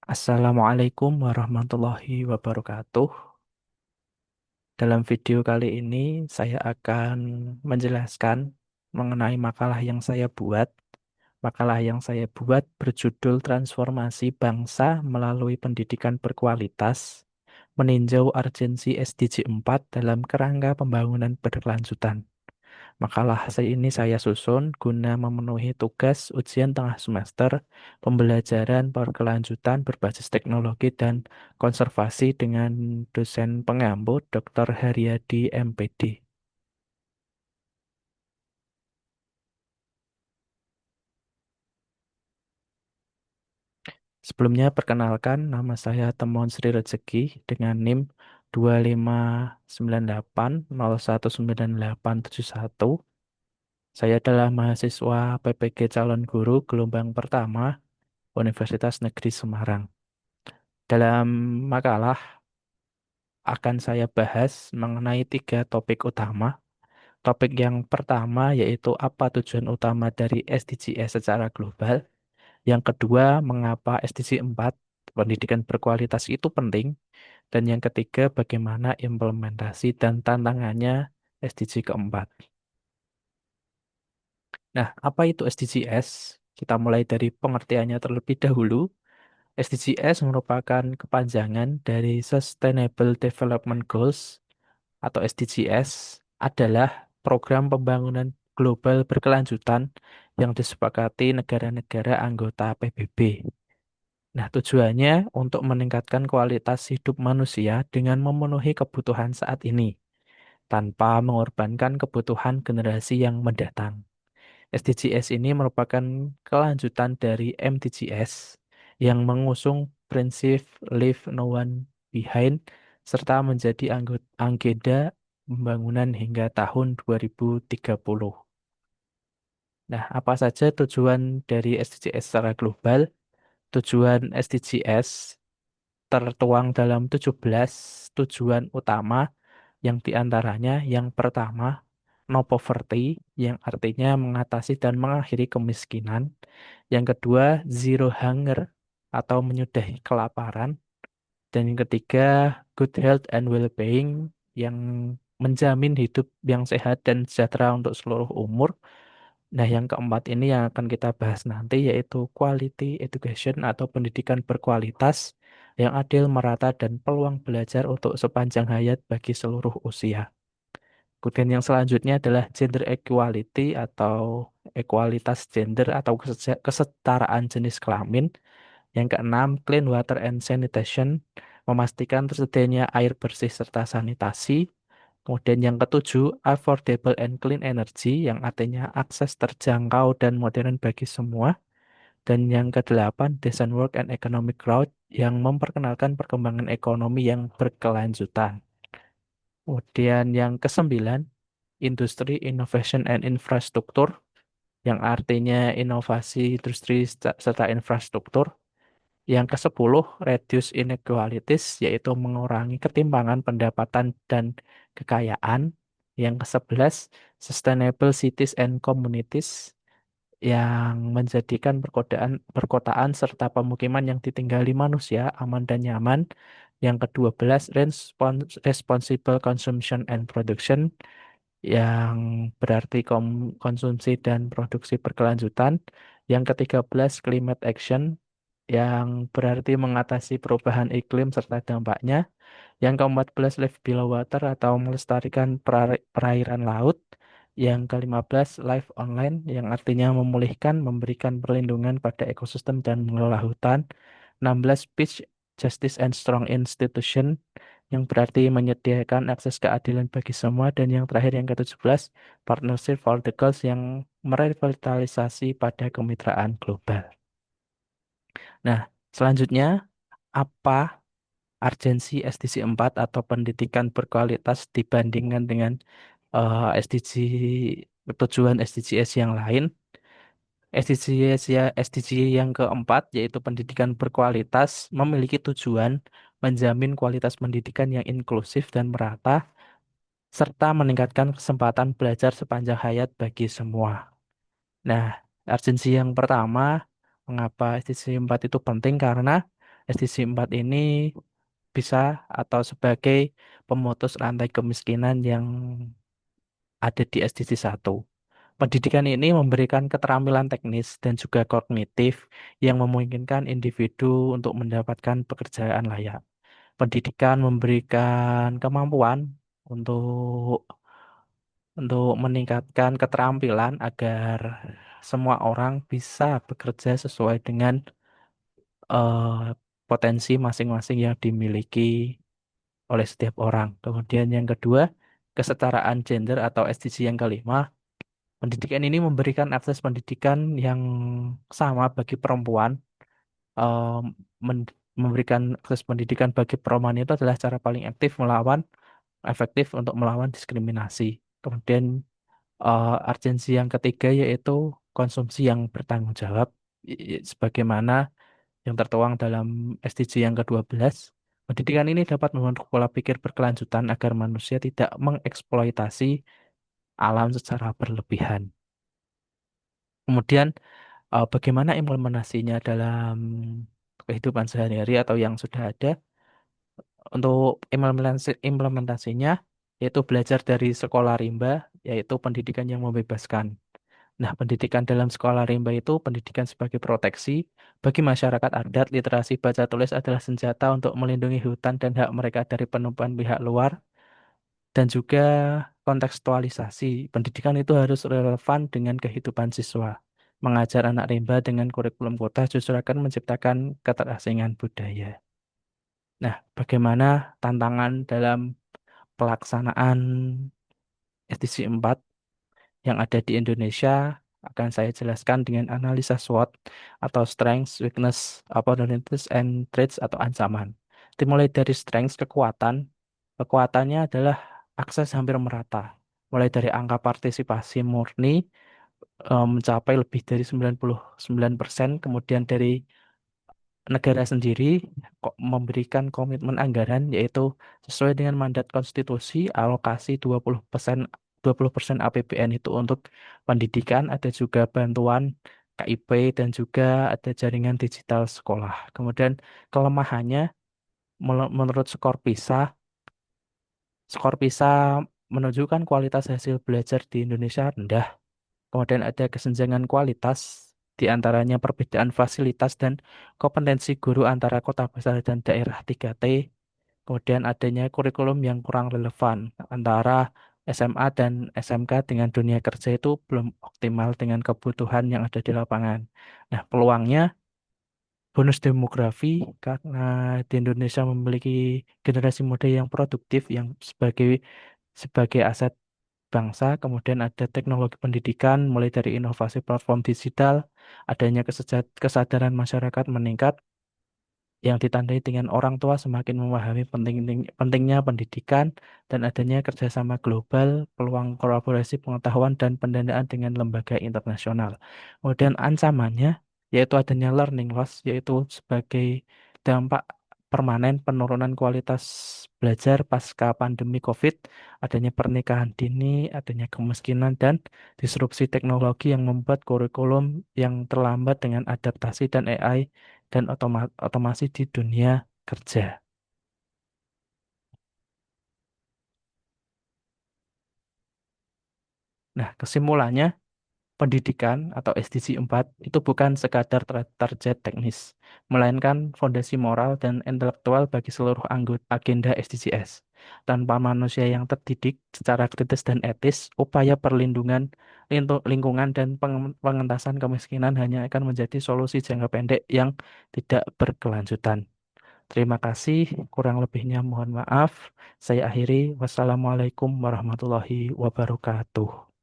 Assalamualaikum warahmatullahi wabarakatuh. Dalam video kali ini, saya akan menjelaskan mengenai makalah yang saya buat. Makalah yang saya buat berjudul Transformasi Bangsa Melalui Pendidikan Berkualitas, Meninjau Urgensi SDG 4 dalam Kerangka Pembangunan Berkelanjutan. Makalah ini saya susun guna memenuhi tugas ujian tengah semester, pembelajaran berkelanjutan berbasis teknologi dan konservasi dengan dosen pengampu Dr. Haryadi MPD. Sebelumnya perkenalkan nama saya Temon Sri Rezeki dengan NIM 25980197871. Saya adalah mahasiswa PPG Calon Guru gelombang pertama Universitas Negeri Semarang. Dalam makalah akan saya bahas mengenai tiga topik utama. Topik yang pertama yaitu apa tujuan utama dari SDGs secara global. Yang kedua, mengapa SDG 4 pendidikan berkualitas itu penting. Dan yang ketiga, bagaimana implementasi dan tantangannya SDG keempat. Nah, apa itu SDGs? Kita mulai dari pengertiannya terlebih dahulu. SDGs merupakan kepanjangan dari Sustainable Development Goals atau SDGs adalah program pembangunan global berkelanjutan yang disepakati negara-negara anggota PBB. Nah, tujuannya untuk meningkatkan kualitas hidup manusia dengan memenuhi kebutuhan saat ini tanpa mengorbankan kebutuhan generasi yang mendatang. SDGs ini merupakan kelanjutan dari MDGs yang mengusung prinsip Leave No One Behind serta menjadi agenda pembangunan hingga tahun 2030. Nah, apa saja tujuan dari SDGs secara global? Tujuan SDGs tertuang dalam 17 tujuan utama yang diantaranya yang pertama, no poverty, yang artinya mengatasi dan mengakhiri kemiskinan. Yang kedua, zero hunger atau menyudahi kelaparan. Dan yang ketiga, good health and well-being yang menjamin hidup yang sehat dan sejahtera untuk seluruh umur. Nah, yang keempat ini yang akan kita bahas nanti yaitu quality education atau pendidikan berkualitas yang adil, merata, dan peluang belajar untuk sepanjang hayat bagi seluruh usia. Kemudian yang selanjutnya adalah gender equality atau ekualitas gender atau kesetaraan jenis kelamin. Yang keenam, clean water and sanitation, memastikan tersedianya air bersih serta sanitasi. Kemudian yang ketujuh, affordable and clean energy, yang artinya akses terjangkau dan modern bagi semua. Dan yang kedelapan, decent work and economic growth, yang memperkenalkan perkembangan ekonomi yang berkelanjutan. Kemudian yang kesembilan, industri, innovation, and infrastruktur, yang artinya inovasi industri serta infrastruktur. Yang ke-10, reduce inequalities, yaitu mengurangi ketimpangan pendapatan dan kekayaan. Yang ke-11, sustainable cities and communities, yang menjadikan perkotaan serta pemukiman yang ditinggali manusia aman dan nyaman. Yang ke-12, responsible consumption and production, yang berarti konsumsi dan produksi berkelanjutan. Yang ke-13, climate action, yang berarti mengatasi perubahan iklim serta dampaknya. Yang ke-14, live below water atau melestarikan perairan laut. Yang ke-15, life online, yang artinya memulihkan, memberikan perlindungan pada ekosistem dan mengelola hutan. 16, peace, justice and strong institution, yang berarti menyediakan akses keadilan bagi semua. Dan yang terakhir yang ke-17, partnership for the goals, yang merevitalisasi pada kemitraan global. Nah, selanjutnya apa urgensi SDG 4 atau pendidikan berkualitas dibandingkan dengan SDG tujuan SDGs yang lain? SDG yang keempat yaitu pendidikan berkualitas memiliki tujuan menjamin kualitas pendidikan yang inklusif dan merata serta meningkatkan kesempatan belajar sepanjang hayat bagi semua. Nah, urgensi yang pertama, mengapa SDG 4 itu penting? Karena SDG 4 ini bisa atau sebagai pemutus rantai kemiskinan yang ada di SDG 1. Pendidikan ini memberikan keterampilan teknis dan juga kognitif yang memungkinkan individu untuk mendapatkan pekerjaan layak. Pendidikan memberikan kemampuan untuk meningkatkan keterampilan agar semua orang bisa bekerja sesuai dengan potensi masing-masing yang dimiliki oleh setiap orang. Kemudian yang kedua, kesetaraan gender atau SDG yang kelima. Pendidikan ini memberikan akses pendidikan yang sama bagi perempuan. Em, memberikan akses pendidikan bagi perempuan itu adalah cara paling efektif untuk melawan diskriminasi. Kemudian urgensi yang ketiga yaitu konsumsi yang bertanggung jawab, sebagaimana yang tertuang dalam SDG yang ke-12. Pendidikan ini dapat membentuk pola pikir berkelanjutan agar manusia tidak mengeksploitasi alam secara berlebihan. Kemudian bagaimana implementasinya dalam kehidupan sehari-hari atau yang sudah ada. Untuk implementasinya yaitu belajar dari sekolah rimba, yaitu pendidikan yang membebaskan. Nah, pendidikan dalam sekolah rimba itu pendidikan sebagai proteksi bagi masyarakat adat. Literasi baca tulis adalah senjata untuk melindungi hutan dan hak mereka dari penumpuan pihak luar, dan juga kontekstualisasi. Pendidikan itu harus relevan dengan kehidupan siswa. Mengajar anak rimba dengan kurikulum kota justru akan menciptakan keterasingan budaya. Nah, bagaimana tantangan dalam pelaksanaan SDG 4 yang ada di Indonesia akan saya jelaskan dengan analisa SWOT atau Strengths, Weakness, Opportunities, and Threats atau ancaman. Dimulai dari strengths, kekuatan. Kekuatannya adalah akses hampir merata. Mulai dari angka partisipasi murni mencapai lebih dari 99%, kemudian dari negara sendiri kok memberikan komitmen anggaran yaitu sesuai dengan mandat konstitusi alokasi 20% APBN itu untuk pendidikan, ada juga bantuan KIP dan juga ada jaringan digital sekolah. Kemudian kelemahannya menurut skor PISA menunjukkan kualitas hasil belajar di Indonesia rendah. Kemudian ada kesenjangan kualitas, di antaranya perbedaan fasilitas dan kompetensi guru antara kota besar dan daerah 3T. Kemudian adanya kurikulum yang kurang relevan antara SMA dan SMK dengan dunia kerja itu belum optimal dengan kebutuhan yang ada di lapangan. Nah, peluangnya bonus demografi karena di Indonesia memiliki generasi muda yang produktif yang sebagai aset bangsa, kemudian ada teknologi pendidikan, mulai dari inovasi platform digital, adanya kesadaran masyarakat meningkat, yang ditandai dengan orang tua semakin memahami pentingnya pendidikan dan adanya kerjasama global, peluang kolaborasi pengetahuan dan pendanaan dengan lembaga internasional. Kemudian ancamannya yaitu adanya learning loss, yaitu sebagai dampak permanen penurunan kualitas belajar pasca pandemi COVID, adanya pernikahan dini, adanya kemiskinan dan disrupsi teknologi yang membuat kurikulum yang terlambat dengan adaptasi dan AI dan otomasi di dunia kerja. Nah, kesimpulannya, pendidikan atau SDG 4 itu bukan sekadar target teknis, melainkan fondasi moral dan intelektual bagi seluruh anggota agenda SDGs. Tanpa manusia yang terdidik secara kritis dan etis, upaya perlindungan lingkungan dan pengentasan kemiskinan hanya akan menjadi solusi jangka pendek yang tidak berkelanjutan. Terima kasih, kurang lebihnya mohon maaf. Saya akhiri. Wassalamualaikum warahmatullahi wabarakatuh.